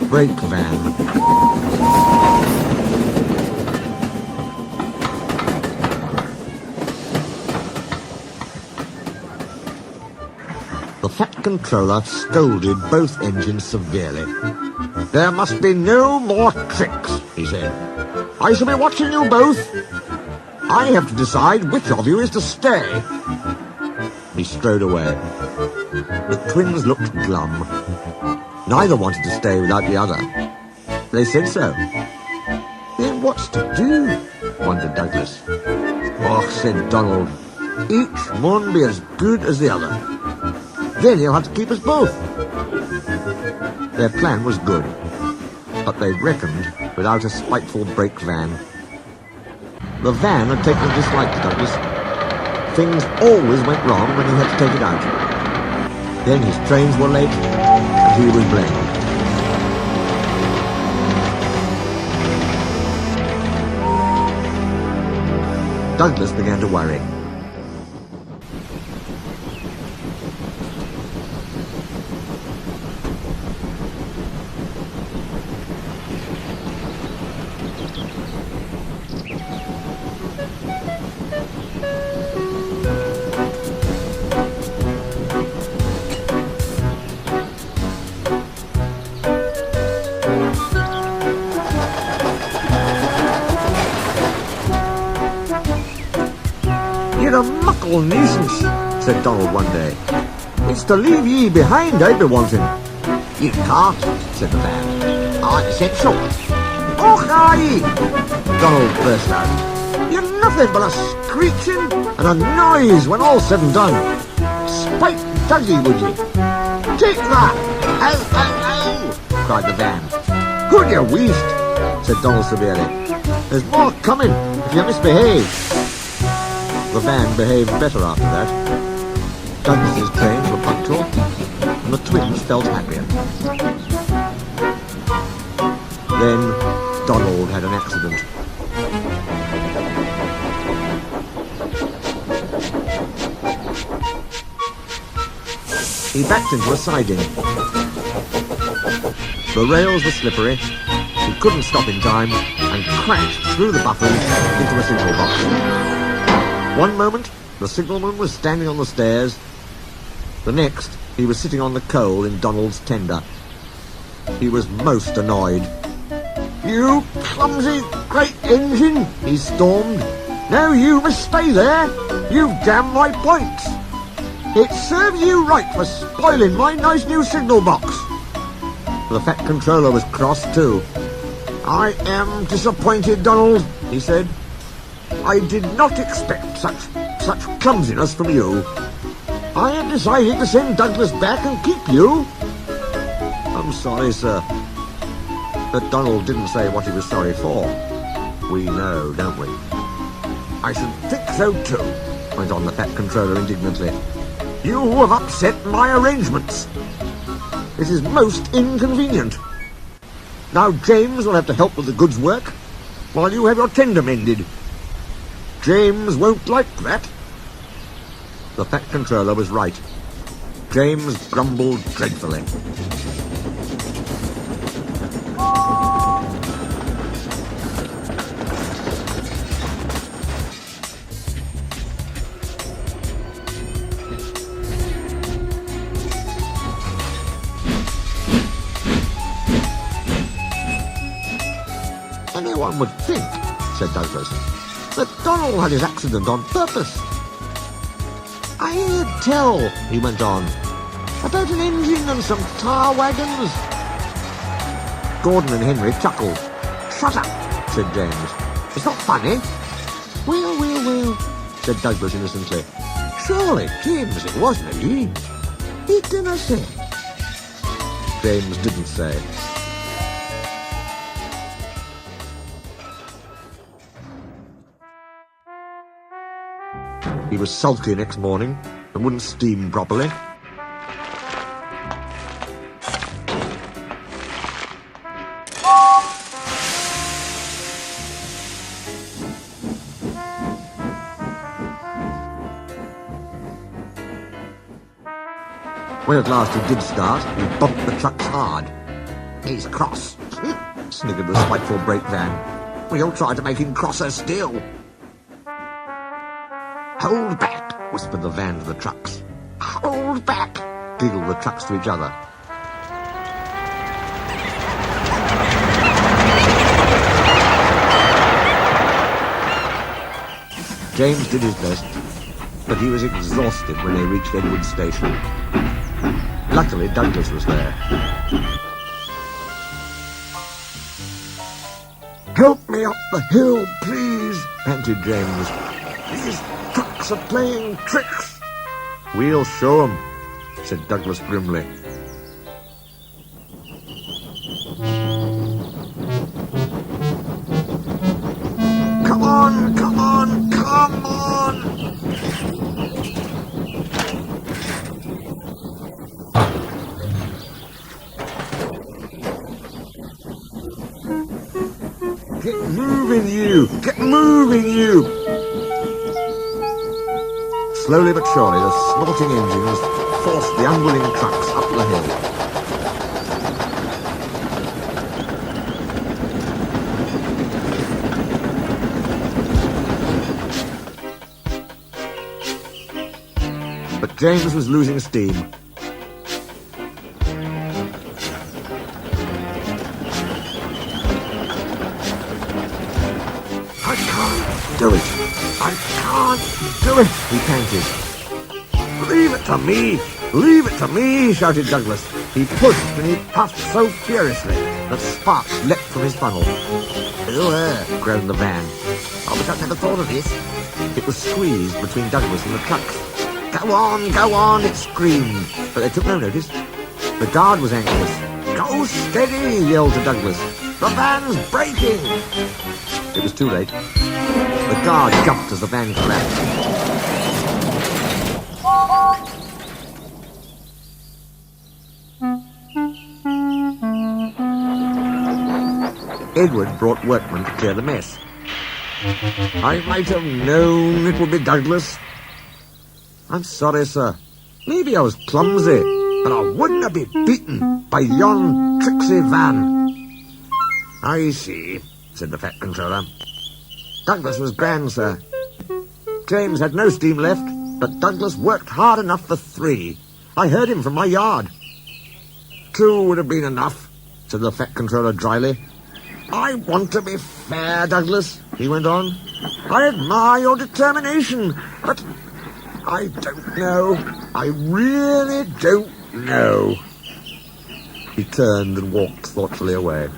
brake van. The Fat Controller scolded both engines severely. "There must be no more tricks," he said. "I shall be watching you both. I have to decide which of you is to stay." He strode away. The twins looked glum. Neither wanted to stay without the other. They said so. "Then what's to do?" wondered Douglas. "Oh," said Donald, "each mun be as good as the other. Then he'll have to keep us both." Their plan was good, but they'd reckoned without a spiteful brake van. The van had taken a dislike to Douglas. Things always went wrong when he had to take it out. Then his trains were late, and he was blamed. Douglas began to worry. "You're a muckle nuisance," said Donald one day. "It's to leave ye behind I'd be wanting." "You can't," said the van. "I'm essential." "Och, aye!" Donald burst out. "You're nothing but a screeching and a noise when all's said and done. Spite Dougie, would ye?" "Take that!" "Ow, ow, ow!" cried the van. "Good you weast," said Donald severely. "There's more coming if you misbehave." The van behaved better after that. Douglas's trains were punctual, and the twins felt happier. Then Donald had an accident. He backed into a siding. The rails were slippery, he couldn't stop in time, and crashed through the buffers into a signal box. One moment, the signalman was standing on the stairs. The next, he was sitting on the coal in Donald's tender. He was most annoyed. "You clumsy great engine," he stormed. "Now you must stay there. You've damned my points. It serves you right for spoiling my nice new signal box." The Fat Controller was cross too. "I am disappointed, Donald," he said. "I did not expect such clumsiness from you. I have decided to send Douglas back and keep you." "I'm sorry, sir." But Donald didn't say what he was sorry for. We know, don't we? "I should think so too," went on the Fat Controller indignantly. "You have upset my arrangements. This is most inconvenient. Now James will have to help with the goods work, while you have your tender mended. James won't like that." The Fat Controller was right. James grumbled dreadfully. "Anyone would think," said Douglas, "that Donald had his accident on purpose. I heard tell," he went on, "about an engine and some tar wagons." Gordon and Henry chuckled. "Shut up," said James. "It's not funny." Well, said Douglas innocently. "Surely, James, it wasn't he? He didn't say." James didn't say. He was sulky next morning and wouldn't steam properly. When at last he did start, he bumped the trucks hard. He's cross, sniggered the spiteful brake van. We'll try to make him crosser still. Hold back, whispered the van to the trucks. Hold back, giggled the trucks to each other. James did his best, but he was exhausted when they reached Edward Station. Luckily, Douglas was there. Help me up the hill, please, panted James. These trucks are playing tricks. We'll show 'em, said Douglas grimly. Come on, come on, come on! Get moving, you! Get moving, you! Slowly but surely, the snorting engines forced the unwilling trucks up the hill. But James was losing steam. I can't do it. I can't do it, he panted. Leave it to me. Leave it to me, shouted Douglas. He pushed and he puffed so furiously that sparks leapt from his funnel. Groaned the van. I wish I'd never thought of this. It was squeezed between Douglas and the trucks. Go on, it screamed, but they took no notice. The guard was anxious. Go steady, he yelled to Douglas. The van's breaking. It was too late. The guard jumped as the van collapsed. Edward brought workmen to clear the mess. I might have known it would be Douglas. I'm sorry, sir. Maybe I was clumsy, but I wouldn't have been beaten by yon tricksy van. I see, said the Fat Controller. Douglas was grand, sir. James had no steam left, but Douglas worked hard enough for 3. I heard him from my yard. 2 would have been enough, said the Fat Controller dryly. I want to be fair, Douglas, he went on. I admire your determination, but I don't know. I really don't know. He turned and walked thoughtfully away.